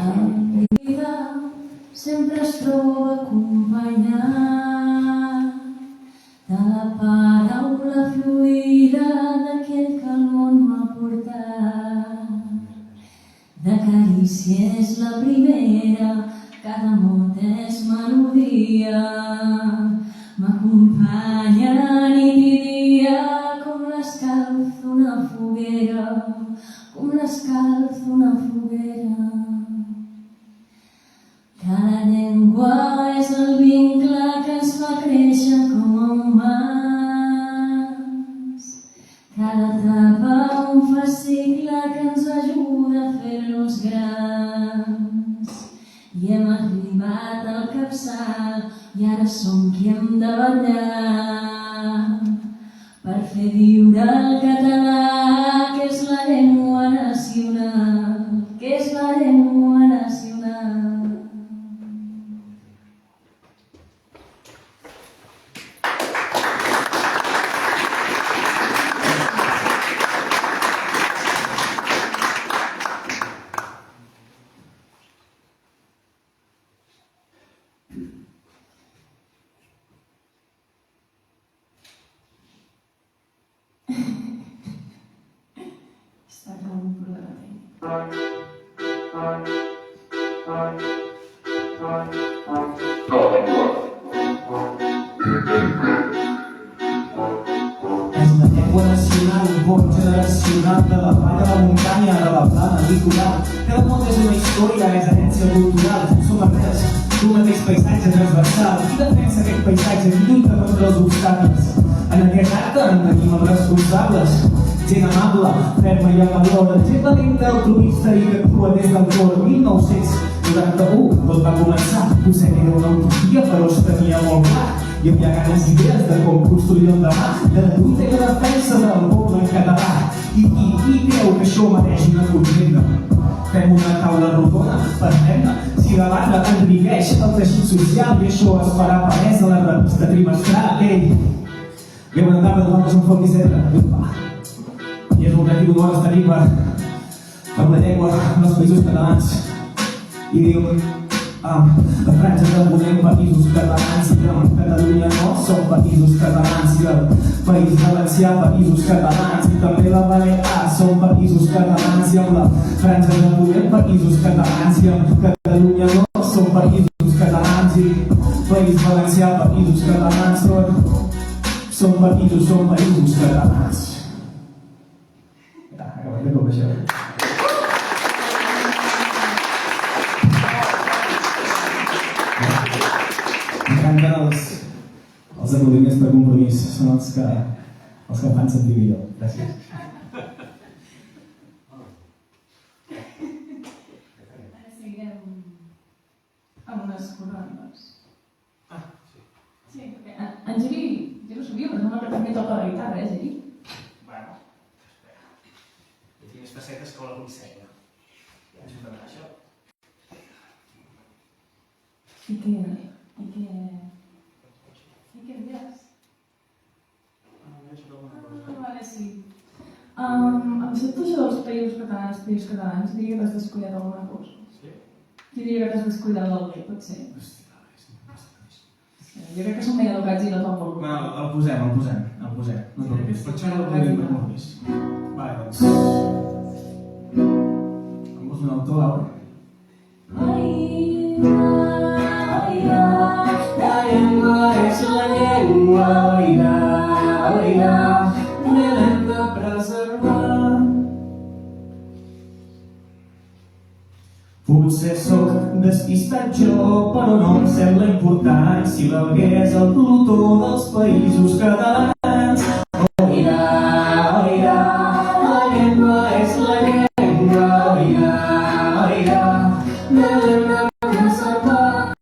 En vida sempre es troba acompanyat de la paraula fluida d'aquell que el món m'ha portat. De carícia és la primera, cada mot és melodia, m'acompanya nit i dia com l'escalf d'una foguera, com l'escalf d'una foguera. Cada llengua és el vincle que ens fa créixer com a humans. Cada etapa un fascicle que ens ajuda a fer-nos grans. I hem arribat al capçal i ara som qui hem de ballar per fer viure el català, que és la llengua nacional, que és la llengua nacional. Està com un problema tècnic. És una llengua nacional, un pont generacional de la vall de la muntanya, de la plana litoral. Cada món és una història, és herència cultural. Som arrels d'un mateix paisatge transversal. Qui defensa aquest paisatge? Qui lluita contra els obstacles? En aquest acte en tenim els responsables. Gent amable, ferma i amadora, gent valenta, altruista i que actua des del cor. 1991, tot va començar. Potser era una utopia, però es tenia molt clar. Hi havia ganes idees de com construir el demà, de la lluita i la defensa del poble en català. I qui creu que això mereix una condemna? Fem una taula rodona, parlem-ne. Si debatre enriqueix el teixit social i això es farà palès a la revista trimestral. Ei, ben bona tarda, nosaltres som Foc i Cedre. I és un gran honor estar aquí per la llengua dels països catalans. I diu, la franja de Ponent, països catalans, i amb Catalunya no som països catalans, i el País Valencià, països catalans, i també la Balear són països catalans, i amb la franja de Ponent, països catalans, i amb Catalunya no som països catalans, i País Valencià, països catalans, són països catalans. Acabem de com això. M'encanten els aplaudiments per compromís, són els que em fan sentir millor. Gràcies. Ara seguirem amb unes corrandes. Sí, perquè en Geri, jo no sabia, però sembla que també toca la guitarra, Geri? Bueno, espera. Hi tinc més pessetes que la consella. Ja ens ho farà això. I què diràs? Vale, sí. Amb set puja dels països catalans, diria que has descuidat alguna cosa. Sí? Jo diria que has descuidat l'alguer, pot ser? Jo crec que som ben educats i no t'ho vol. Bueno, el posem. No t'olvidis. Per això no el podem per compromís. Vale, doncs. Em vols donar el to, Laura? La llengua és la llengua, oirà, l'hem de preservar. Potser sóc despistat jo, però no em sembla important si l'Alguer és el Plutó dels països catalans. Oirà, la llengua és la llengua, oirà, l'hem de preservar.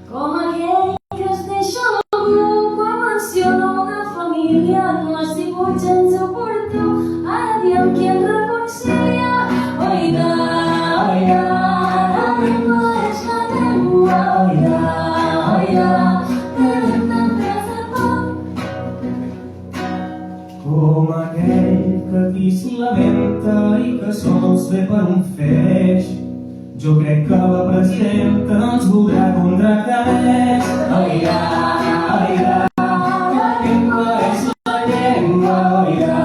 Com aquell que es deixa algú quan menciona una família, no ha sigut gens oportú, ara diem qui ens reconcilia. Oirà, la llengua és la llengua, oirà, l'hem de preservar. ve per un feix. Jo crec que la presidenta ens voldrà contractar més. Oirà, oirà, la llengua és la llengua. Oirà,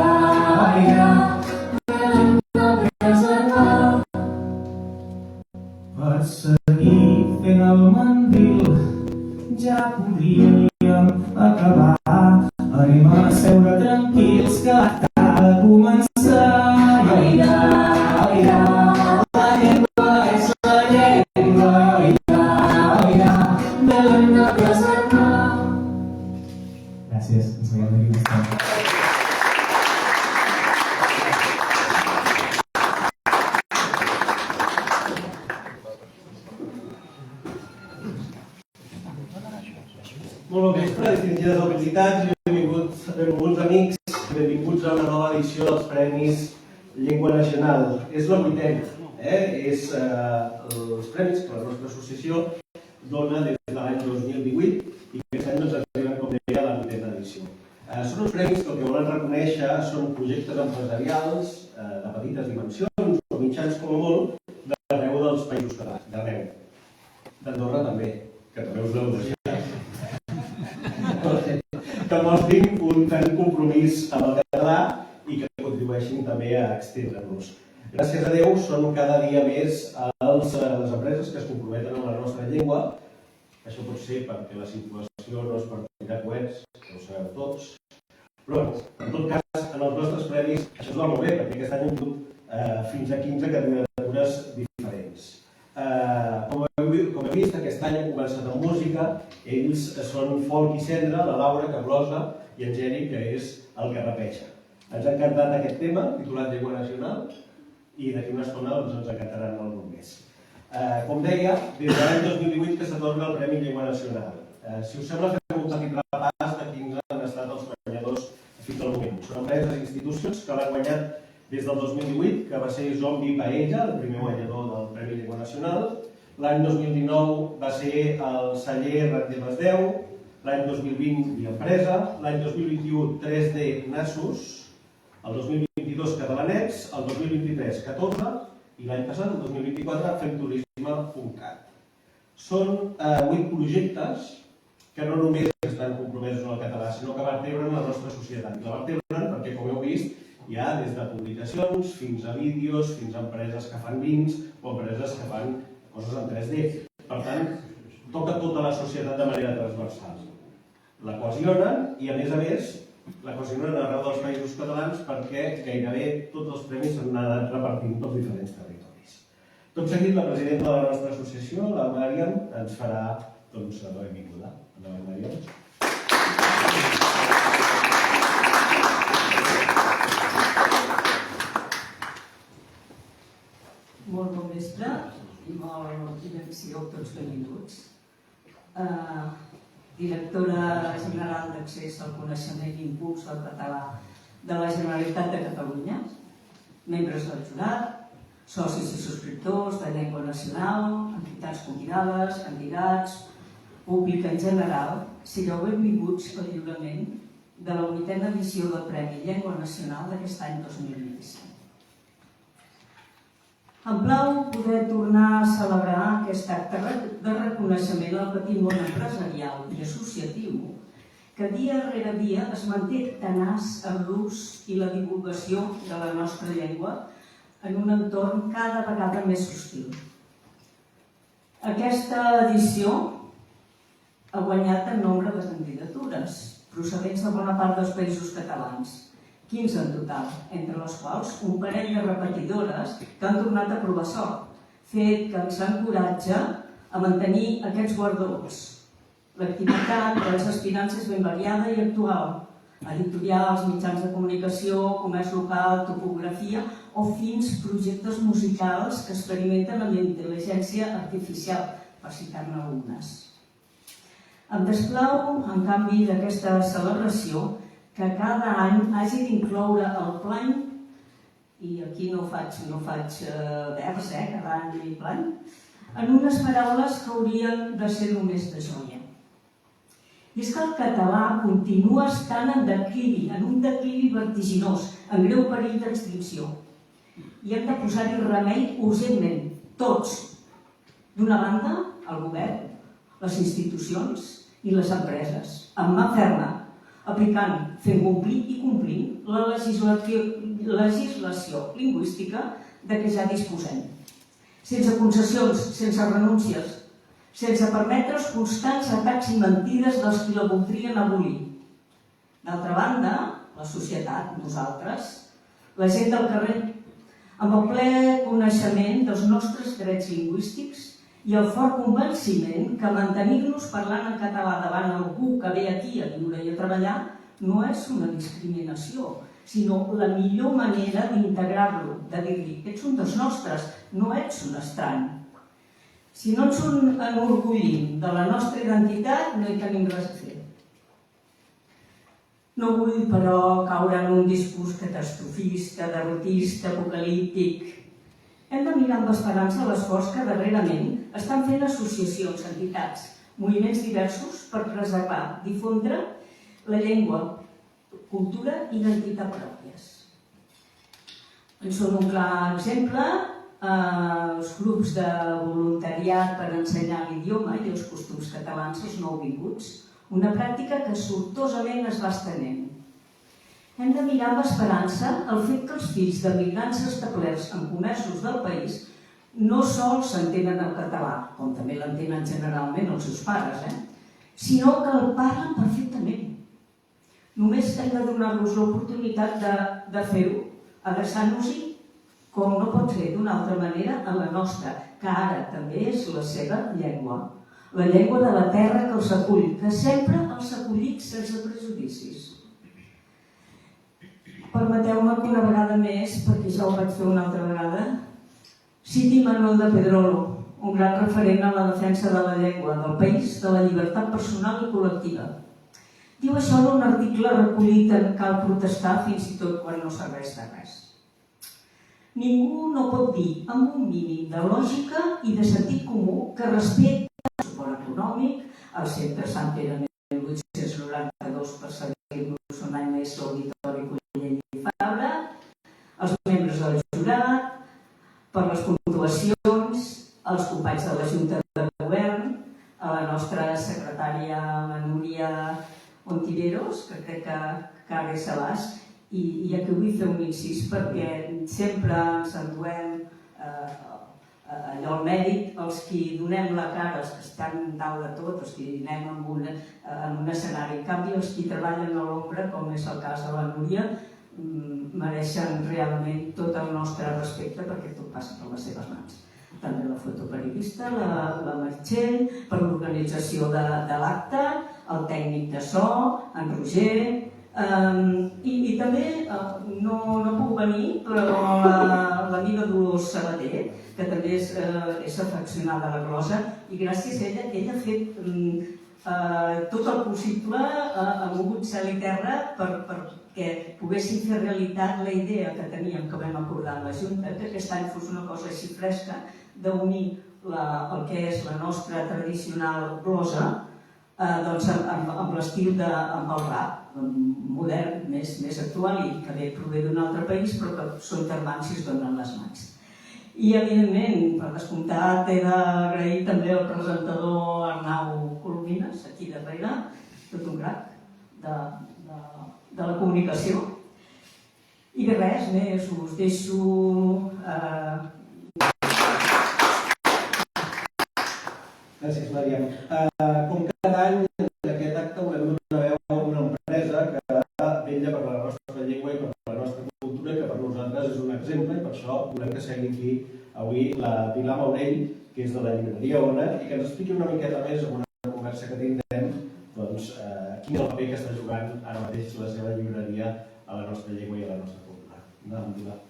oirà, la llengua preservar. Per seguir fent el mandril ja podríem acabar. Anem a seure tranquils que t'ha de començar. Oirà, oirà, la llengua és la llengua. Oirà, oirà, de l'hem de preservar. Gràcies, ens veiem d'aquí més tard. Molt bon vespre, distingides autoritats, benvinguts amics, benvinguts a una nova edició dels Premis Llengua Nacional. És la 8a, és els premis que la nostra associació dona des de l'any 2018 i que aquest any ens arriben, com deia, a la 8a edició. Són uns premis que el que volen reconèixer són projectes empresarials de petites dimensions o mitjans com a molt d'arreu dels països catalans, d'arreu. D'Andorra també, que també us l'heu deixat. Que mostrin un ferm compromís amb el català i que contribueixin també a estendre-nos. Gràcies a Déu, són cada dia més les empreses que es comprometen amb la nostra llengua. Això pot ser perquè la situació no és per tirar coets, que ho sabeu tots. Però, en tot cas, en els nostres premis això es va molt bé, perquè aquest any hem tingut fins a 15 candidatures diferents. Com heu vist, aquest any hem començat amb música. Ells són Folk i Cendra, la Laura, que glosa, i en Geri, que és el que rapeja. Ens ha encantat aquest tema, titulat Llengua Nacional, i d'aquí una estona ens encantaran molt més. Com deia, des de l'any 2018 que s'atorga el Premi Llengua Nacional. Si us sembla, fem un petit repàs de quins han estat els guanyadors fins al moment. Són empreses i institucions que l'han guanyat des del 2018, que va ser Zombi Paella, el primer guanyador del Premi Llengua Nacional. L'any 2019 va ser el celler Randemes 10, l'any 2020 Biempresa, l'any 2021 3D Nassos, el 2022 Catalanets, el 2023 14 i l'any passat, el 2024, femturisme.cat. Són 8 projectes que no només estan compromesos en el català, sinó que vertebren la nostra societat. I la vertebren perquè, com heu vist, hi ha des de publicacions fins a vídeos, fins a empreses que fan vins o empreses que fan coses en 3D. Per tant, toca tota la societat de manera transversal. La cohesionen i, a més, la cohesionen arreu dels països catalans perquè gairebé tots els premis s'han anat repartint pels diferents territoris. Tot seguit, la presidenta de la nostra associació, la Màriam, ens farà la benvinguda. Endavant, Màriam. Molt bon vespre i molt direcció, tots benvinguts. Directora General d'Accés al Coneixement i Impuls del Català de la Generalitat de Catalunya, membres del jurat, socis i subscriptors de Llengua Nacional, entitats convidades, candidats, públic en general, sigueu benvinguts al lliurament de la 8a edició del Premi Llengua Nacional d'aquest any 2025. Em plau poder tornar a celebrar aquest acte de reconeixement al petit món empresarial i associatiu que dia rere dia es manté tenaç en l'ús i la divulgació de la nostra llengua en un entorn cada vegada més hostil. Aquesta edició ha guanyat en nombre de candidatures procedents de bona part dels països catalans, 15 en total, entre les quals un parell de repetidores que han tornat a provar sort, fet que ens encoratja a mantenir aquests guardons. L'activitat dels aspirants és ben variada i actual. Editorials, mitjans de comunicació, comerç local, topografia o fins projectes musicals que experimenten amb intel·ligència artificial, per citar-ne algunes. Em desplau, en canvi, d'aquesta celebració que cada any hagi d'incloure el plany, i aquí no faig vers, cada any hi plany, en unes paraules que haurien de ser només de joia. I és que el català continua estant en declivi, en un declivi vertiginós, en greu perill d'extinció. I hem de posar-hi remei urgentment, tots. D'una banda, el govern, les institucions i les empreses, amb mà ferma, aplicant, fent complir i complint la legislació lingüística de què ja disposem. Sense concessions, sense renúncies, sense permetre els constants atacs i mentides dels qui la voldrien abolir. D'altra banda, la societat, nosaltres, la gent del carrer, amb el ple coneixement dels nostres drets lingüístics i el fort convenciment que mantenir-nos parlant en català davant algú que ve aquí a viure i a treballar no és una discriminació, sinó la millor manera d'integrar-lo, de dir-li, ets un dels nostres, no ets un estrany. Si no ens enorgullim de la nostra identitat, no hi tenim res a fer. No vull, però, caure en un discurs catastrofista, derrotista, apocalíptic. Hem de mirar amb esperança l'esforç que darrerament estan fent associacions, entitats, moviments diversos per preservar, difondre la llengua, cultura i identitat pròpies. En són un clar exemple els grups de voluntariat per ensenyar l'idioma i els costums catalans als nouvinguts, una pràctica que sortosament es va estenent. Hem de mirar amb esperança el fet que els fills de migrants establerts en comerços del país no sols entenen el català, com també l'entenen generalment els seus pares, sinó que el parlen perfectament. Només hem de donar-los l'oportunitat de fer-ho, adreçant-nos-hi, com no pot ser d'una altra manera, a la nostra, que ara també és la seva llengua. La llengua de la terra que els acull, que sempre els ha acollit sense prejudicis. Permeteu-me que una vegada més, perquè ja ho vaig fer una altra vegada, citi Manuel de Pedrolo, un gran referent en la defensa de la llengua, del país, de la llibertat personal i col·lectiva. Diu això en un article recollit en Cal protestar fins i tot quan no serveix de res. Ningú no pot dir, amb un mínim de lògica i de sentit comú, que respecta el suport econòmic, el Centre Sant Pere 1892 per seguir-nos un any més l'Auditori Collell i Fabra, els membres del jurat, per les puntuacions, els companys de la Junta de Govern, a la nostra secretària, la Núria Ontiveros, que crec que ara és a l'AS, i aquí vull fer un incís perquè sempre ens enduem allò el mèrit, els qui donem la cara, els que estan dalt de tot, els que anem en un escenari. En canvi, els qui treballen a l'ombra, com és el cas de la Núria, mereixen realment tot el nostre respecte perquè tot passa per les seves mans. També la fotoperiodista, la Meritxell, per l'organització de l'acte, el tècnic de so, en Roger, i també no puc venir, però l'amiga Dolors Sabater, que també és afeccionada a la glosa, i gràcies a ella ha fet tot el possible, ha mogut cel i terra perquè poguessin fer realitat la idea que teníem, que vam acordar amb la Junta, que aquest any fos una cosa així fresca, d'unir el que és la nostra tradicional glosa amb l'estil amb el rap modern, més actual i que bé prové d'un altre país però que són germans i es donen les mans. I evidentment, per descomptat, he d'agrair també al presentador Arnau Colomines, aquí darrere, tot un crac de la comunicació. I res més, us deixo... Gràcies, Maria. Com cada any, en aquest acte volem donar veu a una empresa que vetlla per la nostra llengua i per la nostra cultura, que per nosaltres és un exemple, i per això volem que segui aquí avui la Pilar Maurell, que és de la llibreria Ona, i que ens expliqui una miqueta més, en una conversa que tindrem, doncs, quin és el paper que està jugant ara mateix la seva llibreria a la nostra llengua i a la nostra cultura. Endavant, Pilar.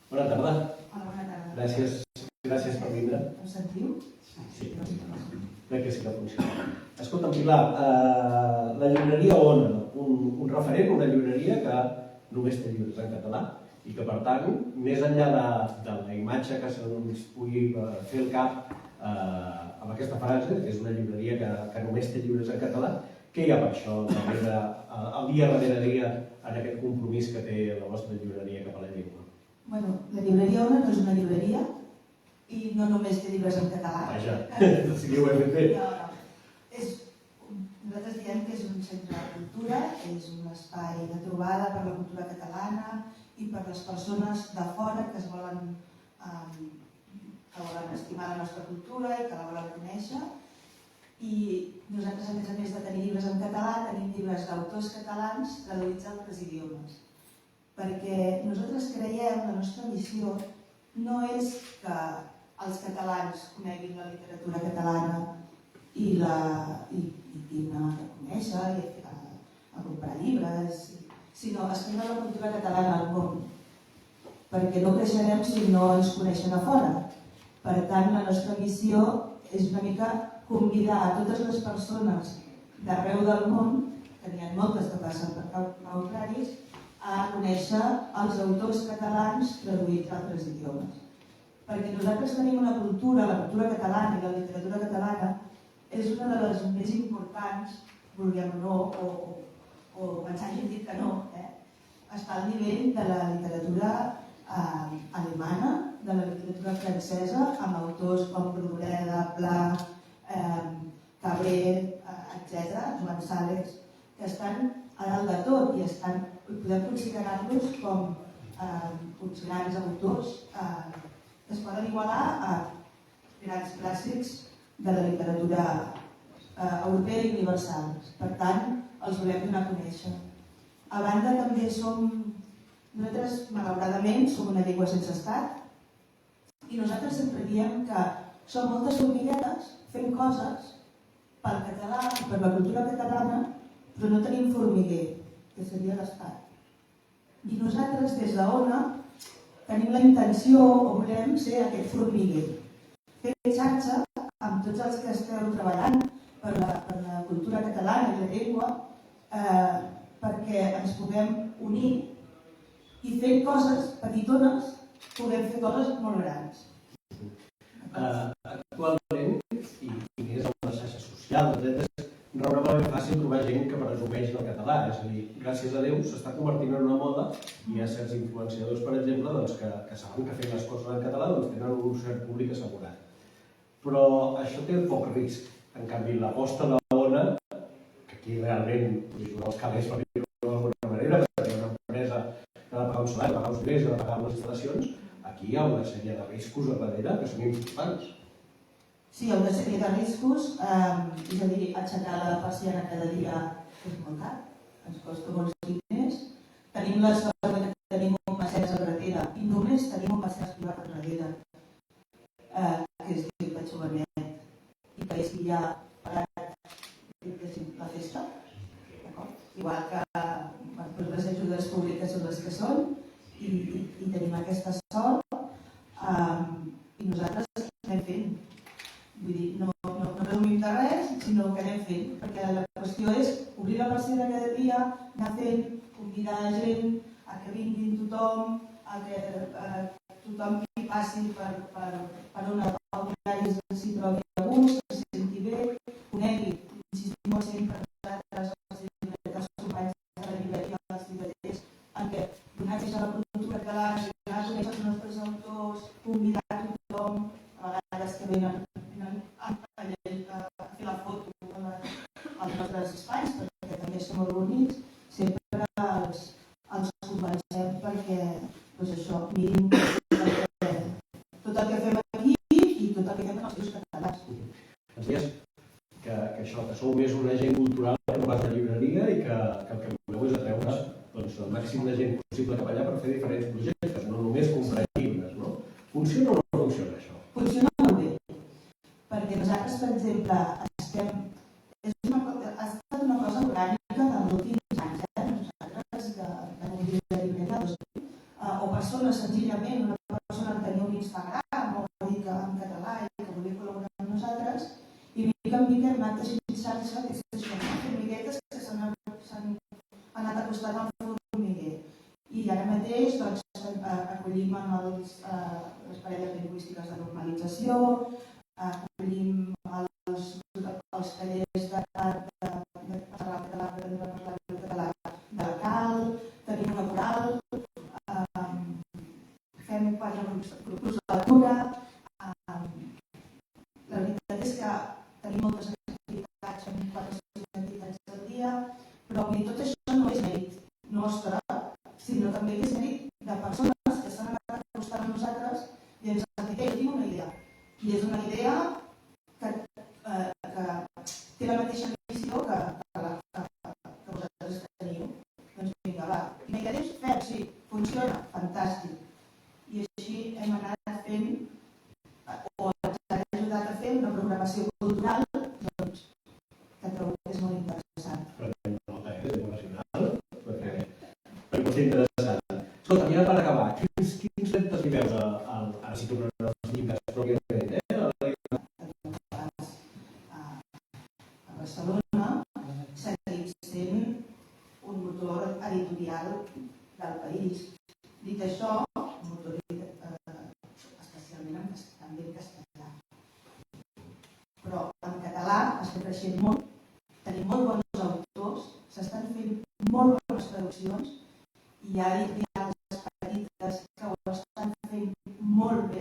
Bona tarda. Bona tarda. Gràcies per vindre. Em sentiu? Sí, crec que sí que funciona. Escolta'm, Pilar, la llibreria Ona, un referent, una llibreria que només té llibres en català i que, per tant, més enllà de la imatge que se'ns pugui fer el cap amb aquesta frase, que és una llibreria que només té llibres en català, què hi ha per això el dia darrere dia en aquest compromís que té la vostra llibreria cap a la llengua? Bueno, la llibreria Ona no és una llibreria i no només té llibres en català. Vaja, sí que ho hem fet bé. Nosaltres diem que és un centre de cultura, és un espai de trobada per la cultura catalana i per les persones de fora que volen estimar la nostra cultura i que la volen conèixer. I nosaltres, a més de tenir llibres en català, tenim llibres d'autors catalans traduïts a altres idiomes. Perquè nosaltres creiem, la nostra missió no és que els catalans coneguin la literatura catalana i anar a conèixer i a comprar llibres, sinó estendre la cultura catalana al món. Perquè no creixerem si no ens coneixen a fora. Per tant, la nostra missió és una mica convidar a totes les persones d'arreu del món, que n'hi ha moltes que passen per Pautraris, a conèixer els autors catalans traduïts a altres idiomes. Perquè nosaltres tenim una cultura, la cultura catalana i la literatura catalana és una de les més importants, vulguem o no, o ens hagin dit que no, està al nivell de la literatura alemana, de la literatura francesa, amb autors com Rodoreda, Pla, Cabré, etc., Joan Sales, que estan a dalt de tot i podem considerar-los com uns grans autors que es poden igualar a grans clàssics de la literatura europea i universal. Per tant, els volem donar a conèixer. A banda, també nosaltres, malauradament, som una llengua sense estat i nosaltres sempre diem que som moltes formiguetes fent coses pel català i per la cultura catalana, però no tenim formiguer, que seria l'estat. I nosaltres, des d'Ona, tenim la intenció, o volem ser aquest formiguer. Fer xarxa amb tots els que esteu treballant per la cultura catalana i la llengua, perquè ens puguem unir i fent coses petitones podem fer coses molt grans. Actualment, i més amb les xarxes socials, és raonablement fàcil trobar gent que presumeix del català. És a dir, gràcies a Déu s'està convertint en una moda i hi ha certs influenciadors, per exemple, que saben que fent les coses en català tenen un cert públic assegurat. Però això té poc risc. En canvi, l'aposta de l'Ona, que aquí realment jugar els calés per dir-ho d'alguna manera, perquè hi ha una empresa que ha de pagar un salari, pagar uns diners, ha de pagar les instal·lacions, aquí hi ha una sèrie de riscos a darrere que són importants. Sí, hi ha una sèrie de riscos, és a dir, aixecar la persiana cada dia és molt car, ens costa molts diners. Tenim la sort que tenim un Mercès a darrere i només tenim un Mercès privat a darrere, que es diu Patxo Barnet, i que és qui ja ha parat la festa. Igual que les ajudes públiques són les que són i tenim aquesta sort i nosaltres anem fent. Vull dir, no resumim de res, sinó que anem fent, perquè la qüestió és obrir la persiana cada dia, anar fent, convidar gent a que vinguin tothom, a que tothom que passi per una horaris s'hi trobi a gust, se senti bé, conegui, insistim molt sempre nosaltres, els companys de la llibreria, els llibreters, en què donar-nos a la cultura catalana, donar a conèixer els nostres autors, convidar a tothom, a vegades que venen a fer la foto als nostres espais, perquè també són molt bonics, sempre els convencem perquè això, mirin tot el que fem aquí i tot el que fem en els seus catalans. Ens deies que sou més un agent cultural per part de la llibreria i que el que voleu és atreure el màxim de gent possible cap allà per fer diferents projectes, no només comprar llibres, no? Funciona o no funciona això? Funciona molt bé, perquè nosaltres, per exemple, ha estat una cosa orgànica dels últims anys, nosaltres de l'envia de llibretes, o persones senzillament, una persona que tenia un Instagram o dir que en català i que volia col·laborar amb nosaltres, i mica en mica hem anat teixint xarxa, que és això, formiguetes que s'han anat acostant al formiguer. I ara mateix de normalització, acollim els tallers de parlar català, de la CAL, tenim una coral, fem 4 grups de lectura. La veritat és que tenim moltes activitats, fem 4 o 5 activitats al dia, però tot això no és mèrit nostre, sinó també és mèrit de persones que s'han anat acostant a nosaltres i ens han dit, tenim una idea. I és una idea que té la mateixa missió que vosaltres teniu. Doncs vinga, va. I m'he dit, fem, sí, funciona, fantàstic. I així hem anat fent, o ens han ajudat a fer una programació cultural doncs, que trobo que és molt interessant. Perquè nota, és emocional, perquè pot ser interessant. Escolta, ja per acabar, quins reptes hi veus ara si tornem als llibres pròpiament, A Barcelona seguim sent un motor editorial del país. Dit això, un motor especialment també en castellà. Però en català està creixent molt, tenim molt bons autors, s'estan fent molt bones traduccions i hi ha editorials petites que ho estan fent molt bé,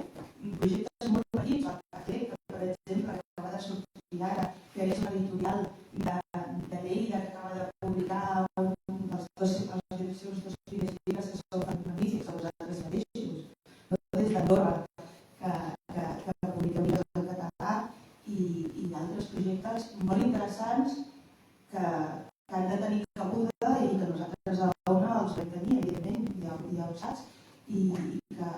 projectes molt petits, el Cafè, que per exemple acaba de sortir ara, que és una editorial de Lleida que acaba de publicar les direccions dels primers llibres que són magnífics a vosaltres mateixos, des d'Andorra, que publiqueu llibres en català i altres projectes molt interessants que han de tenir cabuda i que nosaltres a l'ONA els vam tenir, evidentment, ja ho saps, i que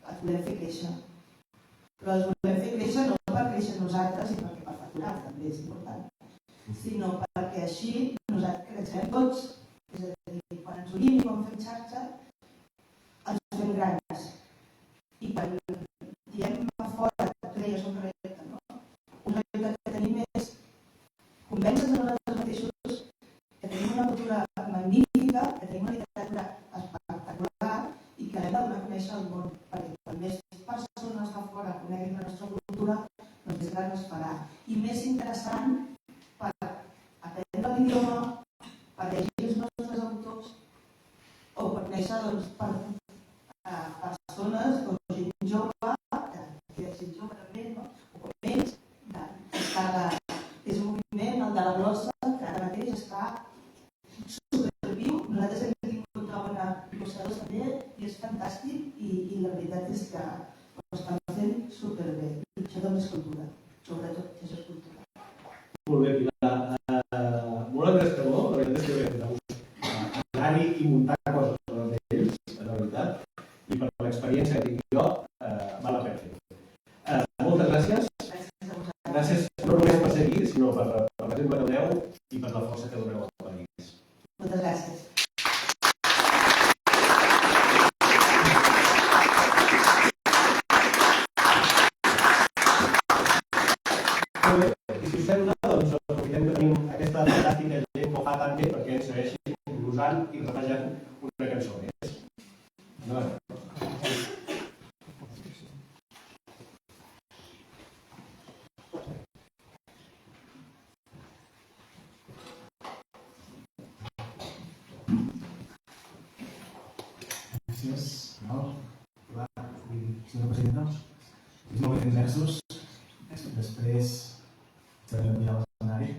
els volem fer créixer. Però els volem fer créixer no per créixer nosaltres i perquè per facturar també és important, sinó perquè així nosaltres creixem tots, és a dir, quan ens unim i quan fem xarxa ens fem grans. I quan diem a fora, tu deies un repte, no? Un repte que tenim és convèncer a nosaltres mateixos que tenim una cultura magnífica, que tenim una literatura espectacular i que l'hem de donar a conèixer al món, perquè quan més persones de fora coneguin la nostra cultura, doncs més gran es farà. I més interessant per aprendre l'idioma, per llegir els nostres autors o per conèixer per persones o gent jove, que és gent jove també, no? O menys, és un moviment, el de la glossa, que ara mateix està superviu. Nosaltres hem tingut bona il·lustradors també i és fantàstic i la veritat és que ho estan fent superbé. I això també és cultura, sobretot això és cultura. Molt bé, Pilar. Molt engrescador, la veritat és que ve de gust anar-hi i muntar coses d'ells, la veritat, i per l'experiència que tinc jo, val la pena fer-ho. Moltes gràcies. Gràcies no només per ser aquí, sinó per l'exemple que doneu i per la força que doneu al país. Moltes gràcies. Molt bé, i si us sembla, doncs aprofitem que tenim aquesta fantàstica gent que ho fa tan bé perquè ens segueixi glosant i repejant una cançó més. Endavant. Gràcies. Hola, senyora presidenta. És molt bé tenir versos. Després s'ha de mirar l'escenari.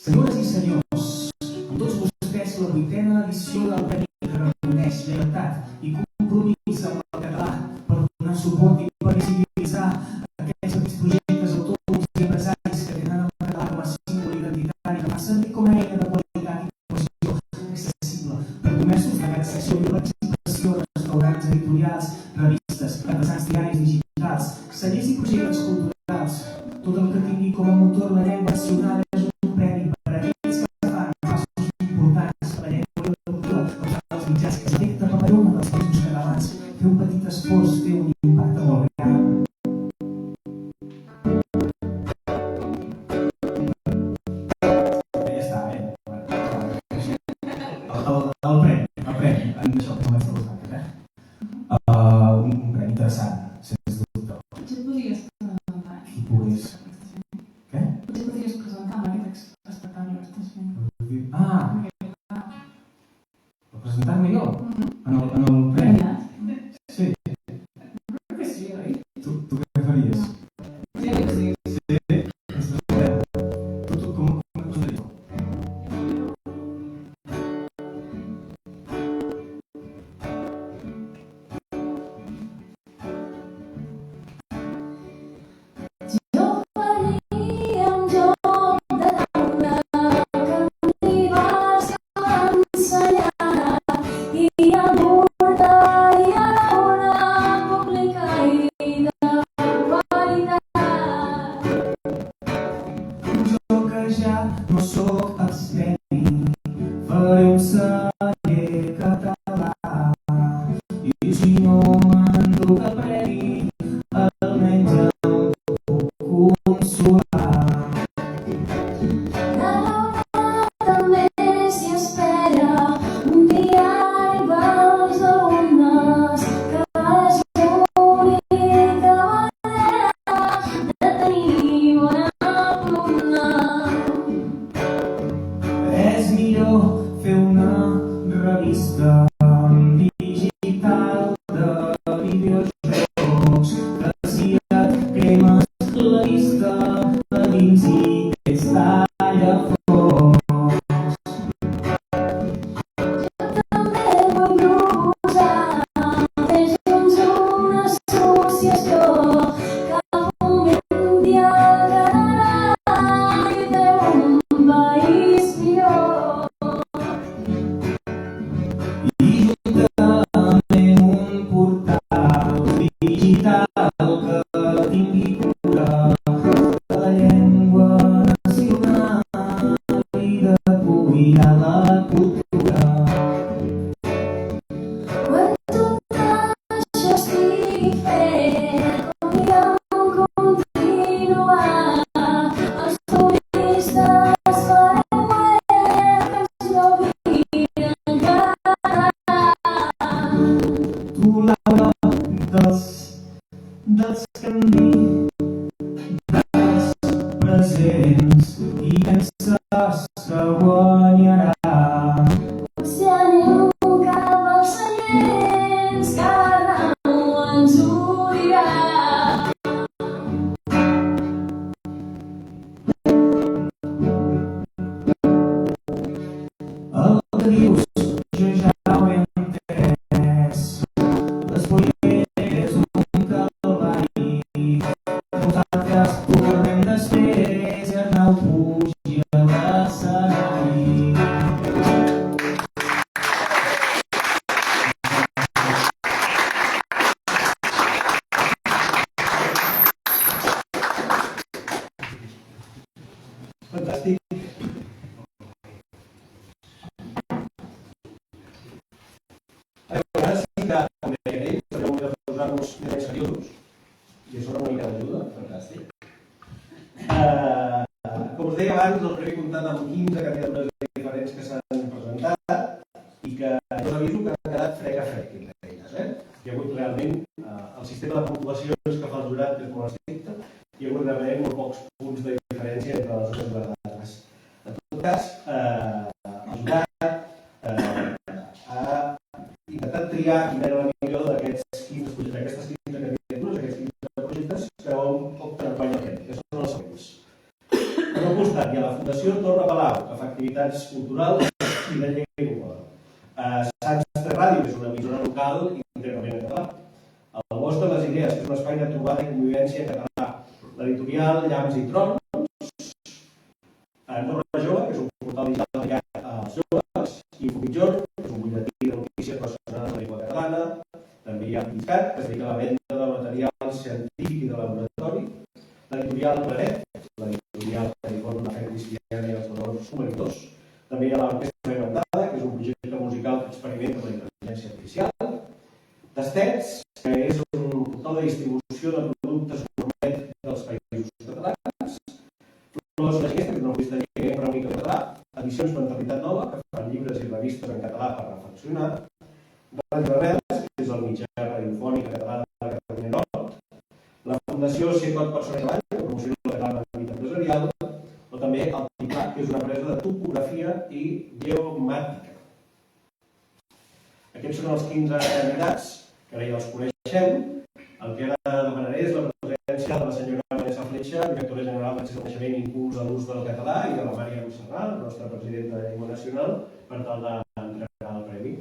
Senyores i senyors, amb tots vostès la 8ª edició del Premi que reconeix lleialtat i compromís amb el català per donar suport i per visibilitzar aquests petits projectes autònoms i empresaris que tenen el català com a símbol identitari que va servir com a eina de qualitat i cohesió accessible per comerços de accessió i participació, restaurants, editorials, revistes, artesans diaris digitals, cellers i projectes culturals. Tot el que tingui com a motor la llengua nacional és un premi per a aquells que fan passos importants per a la llengua i la cultura, com fan els mitjans que detecta per una dels països catalans. Fer un petit esforç té un impacte molt gran. i juntament un portal digital que tingui cura de la llengua nacional i de cuidar la cultura. Quan tot això estigui fet, podríem continuar. Els turistes farem web que ens gaudiren encara. Tu, Laura, dels que em dius dels presents i penses que guanyarà. Si anem cap als seients, cada u ens ho dirà. El que dius jo ja ho he entès. L'espoller és un calvari. Nosaltres tornem després i Arnau puja a l'escenari. Fantàstic. Ara sí que, com deia ell, hauríem de posar-nos més seriosos. I això és una mica d'ajuda. Fantàstic. Com us deia abans, el primer comptat amb 15 candidatures diferents que s'han presentat i que jo us aviso que han quedat frec a frec entre elles. Hi ha hagut realment el sistema de puntuacions que fa el jurat és molt estricte. Hi ha hagut realment molt pocs punts de diferència entre les dues verdades. En tot cas, el jurat ha intentat triar quina era la millor d'aquestes 15 candidatures, aquests 15 projectes que opten a guanyar aquest, que són els següents. Per un costat hi ha la Fundació Torre Palau, que fa activitats culturals i de llengua. Sants de Ràdio, que és una emissora local íntegrament en català. El Bosc de les Idees, que és un espai de trobada i convivència en català. L'editorial Llamps i Trons. Norma Jove, que és un portal digital dedicat als joves. Infomitjor, que és un butlletí de notícies relacionades amb la llengua catalana. També hi ha Piscat, que es dedica a la venda de material científic i de laboratori. L'editorial Claret, l'editorial que informa la fe cristiana i els valors humanitors. També hi ha l'Orquestra Inventada, que és un projecte musical que experimenta amb la intel·ligència artificial. Tastets, que és un portal de distribució de productes gourmet dels països catalans. Flors de Ginesta, que és una revista llengua única en català. Edicions Mentalitat Nova, que fan llibres i revistes en català per reflexionar. Ràdio Rebels, que és el mitjà radiofònic català de la Catalunya Nord. La Fundació Circot Persona i Treball, que promociona el català en l'àmbit empresarial. O també el TICLAC, que és una empresa de topografia i geomàtica. Aquests són els 15 candidats, que ara ja els coneixem. El que ara demanaré és la presència de la senyora Vanessa Fletxa, directora general d'Accés al Coneixement i Impuls a l'Ús del Català, i de la Mària Montserrat, la nostra presidenta de Llengua Nacional, per tal d'entregar el premi.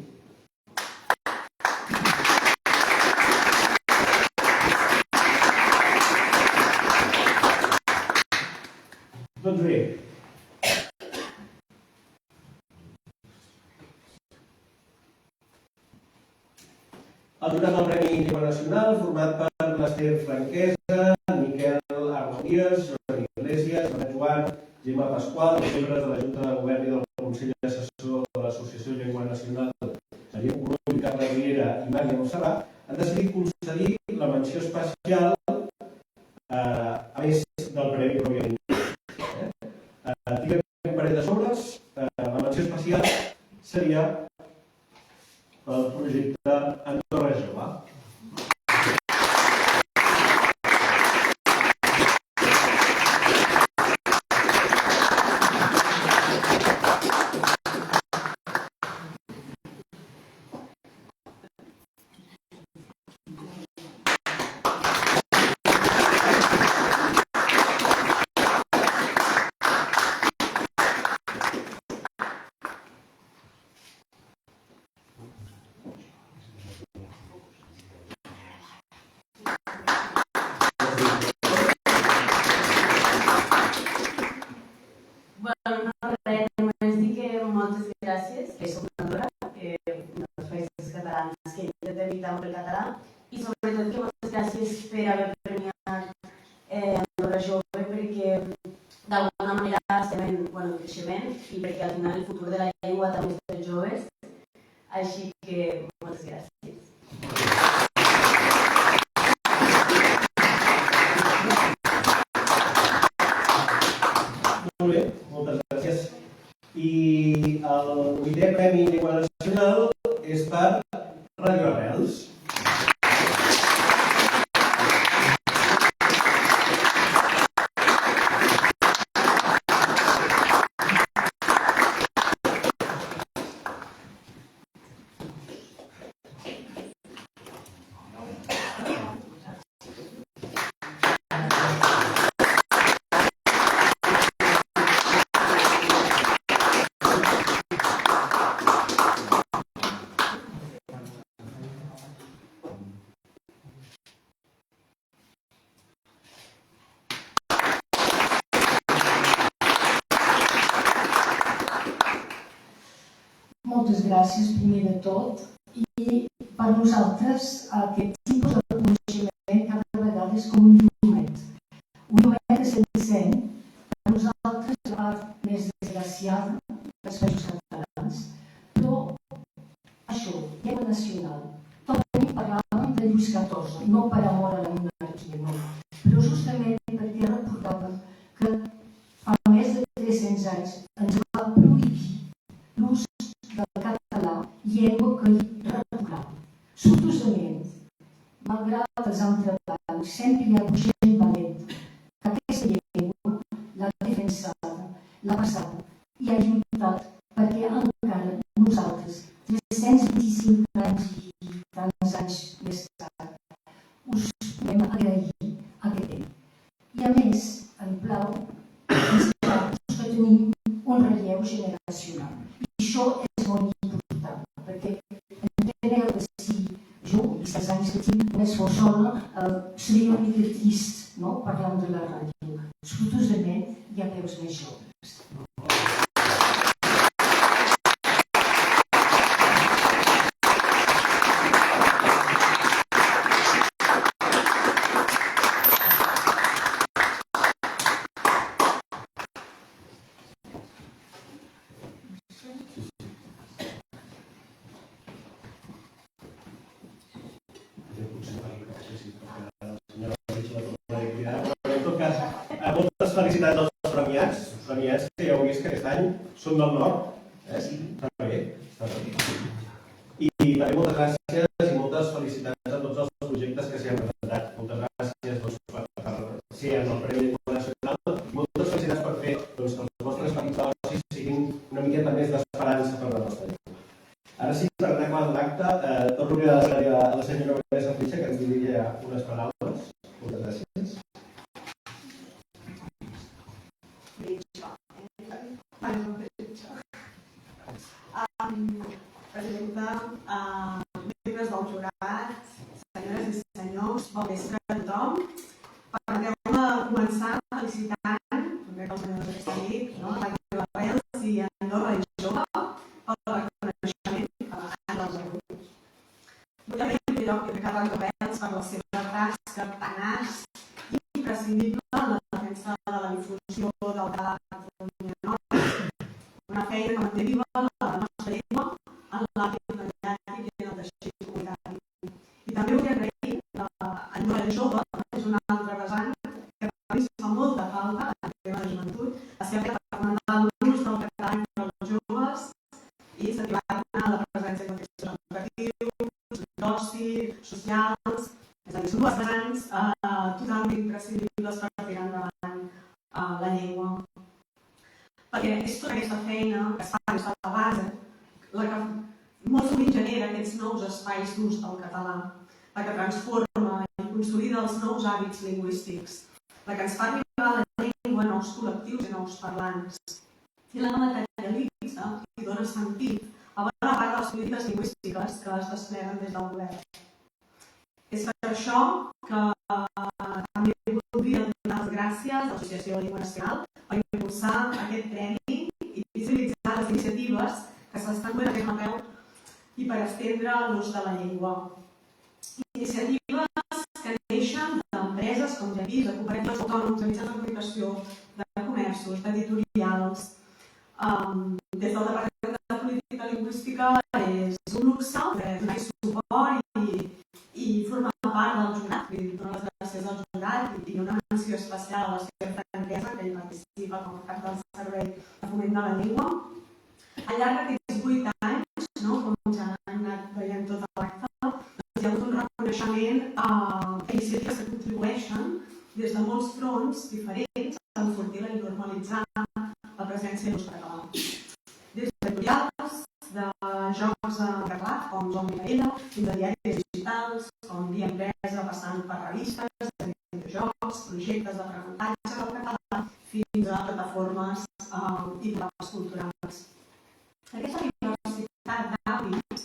Doncs bé, el jurat del Premi Llengua Nacional, format per l'Ester Franquesa, Miquel Armodies, Jordi Iglesias, Joan Joan, Gemma Pasqual, els membres de la Junta de Govern i del Consell Assessor de l'Associació Llengua Nacional, Ariel Colom, Carla Riera i Mària Montserrat, han decidit concedir la menció especial, a més del premi pròpiament. Tinguem un parell de sobres. La menció especial seria el projecte Andorra Jove. Bueno, no res, només dir que moltes gràcies, que som una Andorra, que coneixement i perquè al final el futur de la llengua també és dels joves. Així que moltes gràcies. Molt bé, moltes gràcies. I el 8è Premi Llengua Nacional és per Radio Arrels. Moltes gràcies, primer de tot. I per nosaltres aquest tipus de coneixement cada vegada és com un llumet. Un llumet que s'encén. Per nosaltres la part més desgraciada dels països catalans. Però això, llengua nacional. També parlàvem de Lluís XIV, no per amor a la monarquia, no. Però justament perquè recordàvem que fa més de 300 anys ens va prohibir l'ús del català, llengua que hi retornava. Sortosament, malgrat els entrebancs, sempre hi ha hagut gent valenta que aquesta llengua l'ha defensada, l'ha passada i ha lluitat perquè encara nosaltres, 325 anys i tants anys més tard, us podem agrair aquest temps. I a més, em plau que tenim un relleu generacional. I això és molt important, perquè enteneu que si jo, als 16 anys que tinc, només fos sola, seria una mica trist, no?, parlant de la ràdio. Sortosament hi ha veus més joves. Moltes felicitats als premiats que ja heu vist que aquest any són del nord. Està bé, està bé. I també moltes gràcies i moltes felicitats a tots els projectes que s'hi han presentat. Moltes gràcies per ser en el Premi Llengua Nacional. Moltes felicitats per fer que els vostres petits negocis siguin una miqueta més d'esperança per la nostra llengua. Ara sí, per anar acabant l'acte, torno a la senyora Vanessa Fitxa, que ens diria unes paraules. Moltes gràcies. Presidenta, membres del jurat, senyores i senyors, bon vespre a tothom. Permeteu-me començar felicitant, també que els senyors d'aquesta nit, Radio Arrels i Andorra i Jove, pel reconeixement en els grups. Vull agrair en primer lloc a Radio Arrels per la seva tasca tenaç i imprescindible en la defensa de la difusió del català a Catalunya Nord. Una feina que manté viva la nostra llengua en l'àmbit mediàtic i en el teixit comunitari. I també vull agrair a Andorra Jove, és una altra vessant que a mi fa molta falta en el tema de joventut, la seva feina per fomentar l'ús del català entre els joves i incentivar-ne la presència de contextos educatius, d'oci, socials, és a dir, són dues vessants totalment imprescindibles per tirar endavant la llengua. Perquè és tota aquesta feina que es fa des de la base la que molt sovint genera aquests nous espais d'ús del català, la que transforma i consolida els nous hàbits lingüístics, la que ens fa arribar a la llengua nous col·lectius i nous parlants, i la materialitza i dona sentit a bona part de les polítiques lingüístiques que es despleguen des del govern. És per això que també voldria donar les gràcies a l'Associació de la Llengua Nacional per impulsar aquest premi i visibilitzar les iniciatives que s'estan duent a terme peu i per estendre l'ús de la llengua. Iniciatives que neixen d'empreses com GEPIS, de cooperatives autònoms, de mitjans de comunicació, de comerços, d'editorials, lingüística és un luxe, donar suport i formar part del jurat, donar les gràcies al jurat i una menció especial a la seva franquesa, que hi participa com a cap del Servei de Foment de la Llengua. Al llarg d'aquests 8 anys, com ja han anat veient tota l'acte, hi ha hagut un reconeixement a iniciatives que contribueixen des de molts fronts diferents a enfortir i normalitzar la presència de l'ús català. Des d'editorials, de jocs de català, com Joan Micaela, fins a diaris digitals, com Via Empresa, passant per revistes, videojocs, projectes d'aprenentatge del català, fins a plataformes i programes culturals. Aquesta diversitat d'àmbits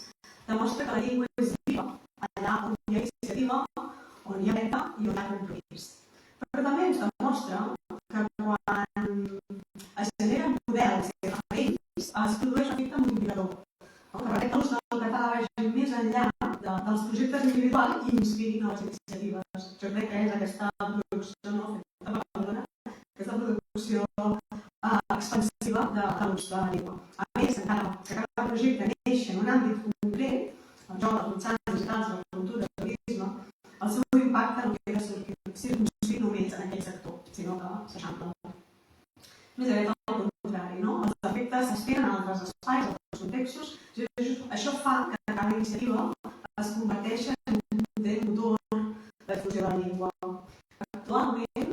demostra que la llengua és viva, allà on hi ha iniciativa, on hi ha meta i on hi ha compromís. Però també ens demostra que quan es generen models i referents es produeix l'efecte multiplicador, que permet que l'ús del català vagi més enllà dels projectes individuals i inspiri noves iniciatives. Jo crec que és aquesta producció feta per Badalona, aquesta producció expansiva de l'ús de la llengua. A més, encara que cada projecte neix en un àmbit concret, el joc, els mitjans digitals, la cultura, el turisme, el seu impacte no queda circumscrit només en aquell sector, sinó que s'eixampla. Més aviat al contrari, els efectes s'estenen a altres espais, a altres contextos, això fa que cada iniciativa es converteixi en un potent motor de difusió de la llengua. Actualment,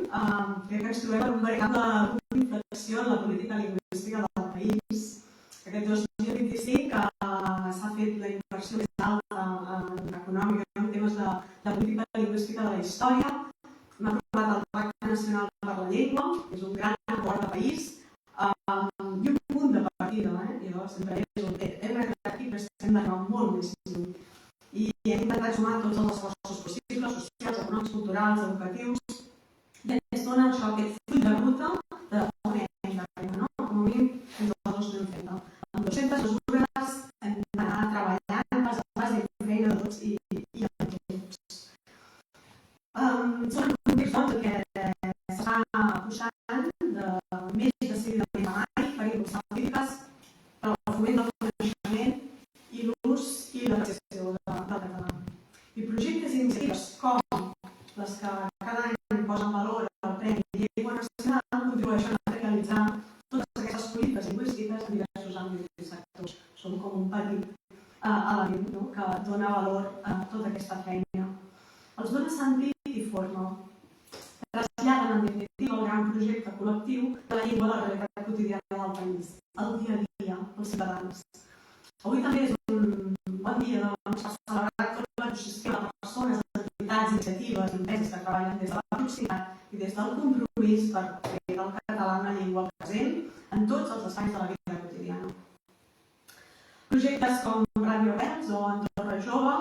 crec que ens trobem en un veritable punt d'inflexió en la política lingüística del país. Aquest 2025 s'ha fet la inversió més alta econòmica en temes de política lingüística de la història. Hem aprovat el Pacte Nacional per la Llengua, que és un gran acord de país, i un punt de partida. Jo sempre hem arribat aquí, però estem d'anar molt més lluny. I hem intentat sumar tots els esforços possibles, socials, econòmics, culturals, educatius, i ens dona això, aquest full de ruta de on hem d'arribar, com a mínim fins al 2030. Amb 200 mesures hem d'anar treballant pas a pas i fent feina de tots i amb tots. Són context en què s'està puxant més decididament a mai per impulsar polítiques per al foment del coneixement i l'ús i l'apreciació del català. I projectes i iniciatives com les que cada any posen valor al Premi Llengua Nacional contribueixen a realitzar totes aquestes polítiques lingüístiques en diversos àmbits i sectors. Són com un petit element que dona valor a tota aquesta feina. Els dona sentit i forma. Traslladen en definitiva el gran projecte col·lectiu de la llengua a la realitat quotidiana del país, el dia a dia, els ciutadans. Avui també és un bon dia per celebrar tot l'ecosistema de persones, entitats, iniciatives i empreses que treballen des de la proximitat i des del compromís per fer del català una llengua present en tots els espais de la vida quotidiana. Projectes com Ràdio Rebels o Andorra Jove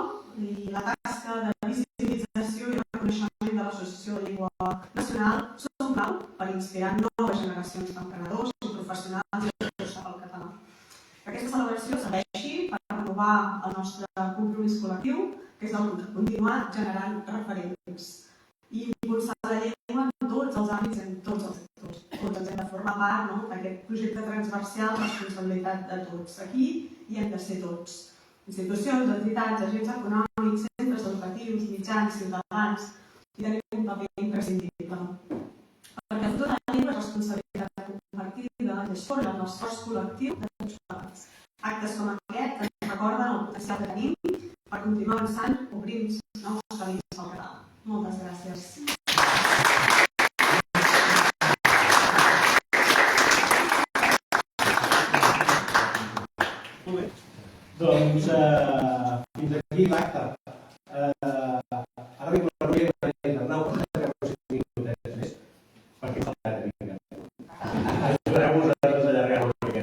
i la tasca de visibilització i reconeixement de l'Associació de Llengua Nacional són clau per inspirar noves generacions d'emprenedors i professionals i educadors del català. Que aquesta celebració serveixi per renovar el nostre compromís col·lectiu, que és el de continuar generant referents i impulsar la llengua en tots els àmbits, en tots els sectors. Tots ens hem de formar part d'aquest projecte transversal, responsabilitat de tots. Aquí hi hem de ser tots. Institucions, entitats, agents econòmics, centres educatius, mitjans, ciutadans, i tenim un paper imprescindible. Perquè tota la llengua és responsabilitat compartida i es forma en l'esforç col·lectiu de tots plegats. Actes com aquest ens recorden el potencial que tenim per continuar avançant, obrint nous camins al català. Moltes gràcies. Molt bé. Doncs fins aquí l'acte. Ara vinc una noia per l'Arnau, però no sé minutets més, perquè ens allarga una mica. Espereu-vos a allargar una mica.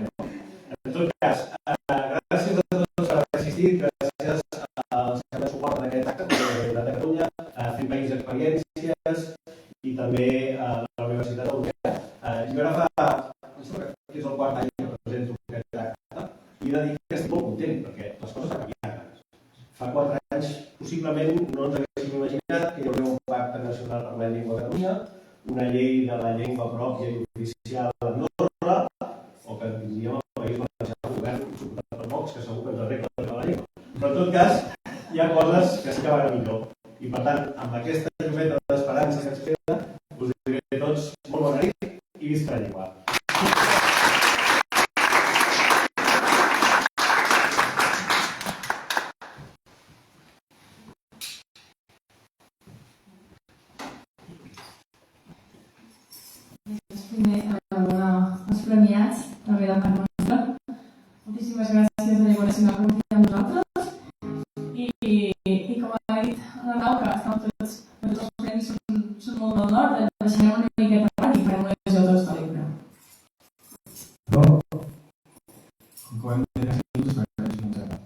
En tot cas, gràcies a tots per haver assistit, gràcies als que han suport en aquest acte, de la Universitat de Catalunya, Fent País Experiències i també a la Universitat Europea. Jo ara és el quart any que presento aquest acte i he de dir que estic molt content perquè les coses han canviat. Fa 4 anys possiblement no ens haguéssim imaginat que hi hauria un pacte nacional per la llengua a Catalunya, una llei de la llengua pròpia i oficial a Andorra, o que tindríem el País Valencià, el govern suportat per Vox, pocs, que segur que ens arreglen la llengua. Però en tot cas, hi ha coses que sí que van a millor. I per tant, amb aquesta llumeta d'esperança que ens queda, us diré a tots molt bona nit i visca la llengua. Primer, els premiats, també del Camp Nostre. Moltíssimes gràcies a Llengua Nacional per confiar en nosaltres. I com ha dit l'Arnau, que estan tots els premis són molt del nord, deixarem una miqueta avant i farem una visió de tota l'himne. Però, com que ho hem de dir minuts, farem una miqueta.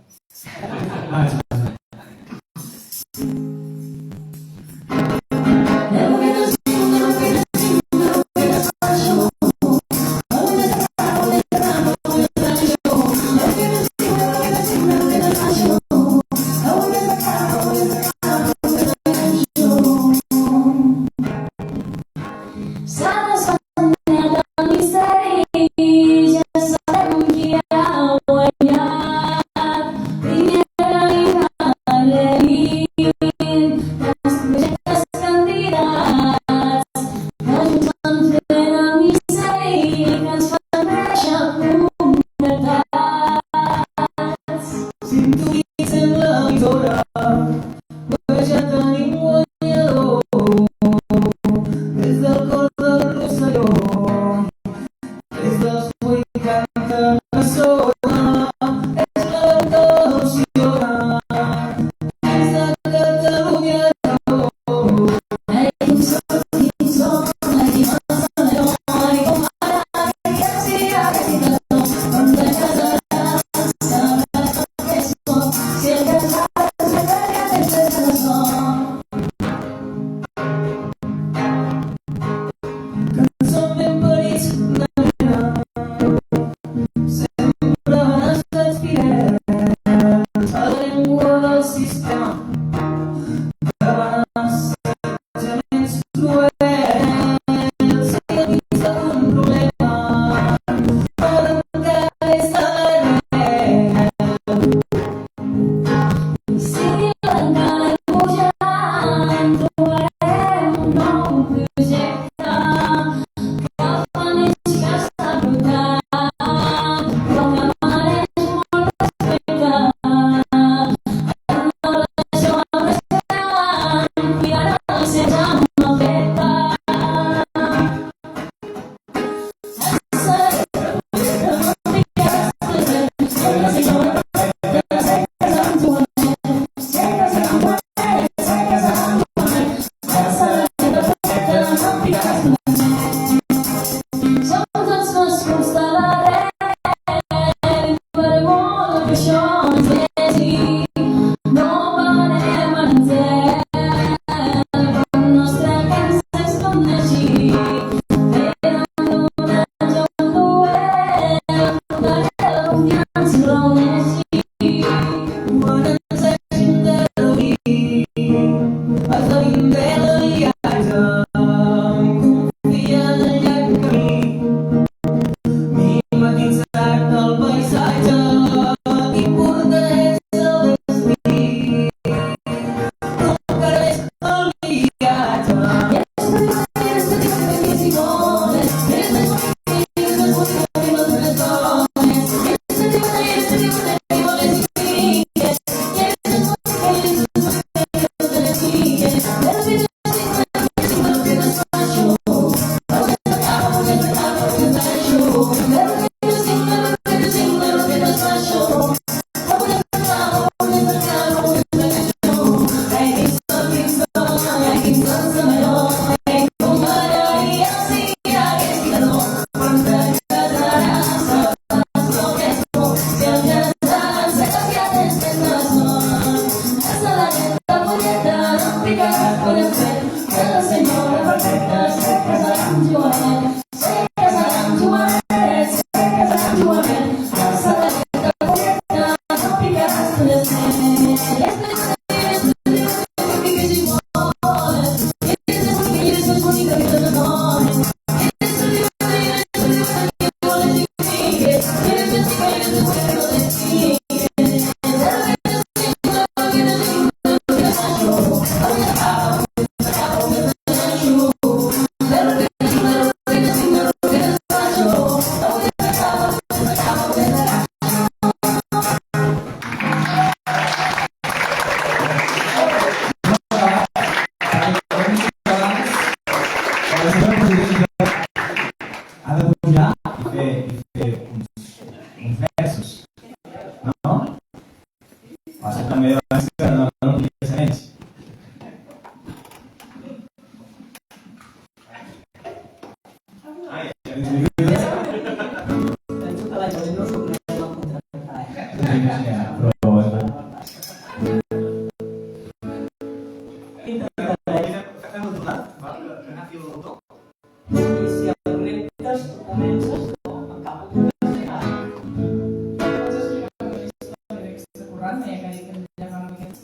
currant, que hem d'allargar una miqueta.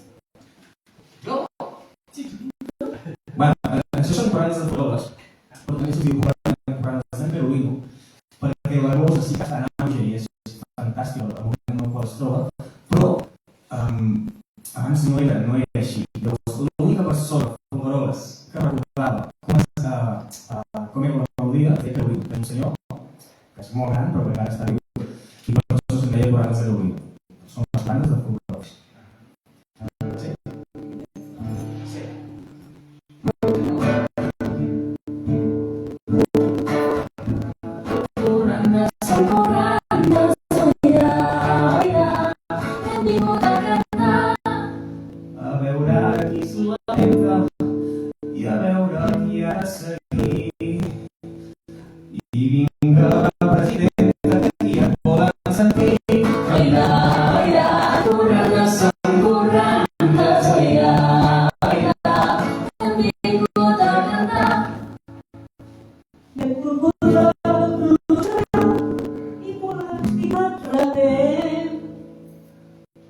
Bueno, això són corrals de faroles, però també se'ls diu corrals de Sant Perolino, perquè la rosa sí que està en auge i és fantàstic el moment en el qual es troba, però abans no era així. Llavors, l'única persona amb faroles que recordava com era la melodia era Perolino, que és un senyor que és molt gran però que encara està viu, i per això se'n deia corrals de Perolino. Són les bandes de folclors. Sí. A veure qui s'ho lamenta i a veure qui ha de seguir. I vinga la presidenta que aquí et volen sentir. Aira, aira, corrandes, són corrandes, aira, aira, hem vingut a cantar. I hem volgut plorar i estimat retent.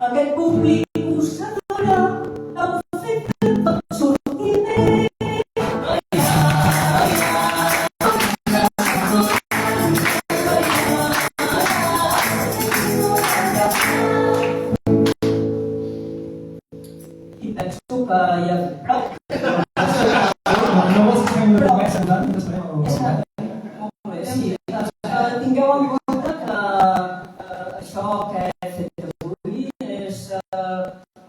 Aquest públic us adora, heu fet que tot surti bé. I penso que ja ha fet prou. No vols que fem una promesa tant? Molt bé, sí. Tingueu en compte que això que he fet avui és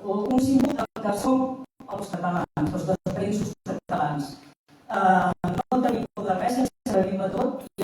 un símbol del que som els catalans, els dos països catalans. No en tenim por de res, ens servim a tot i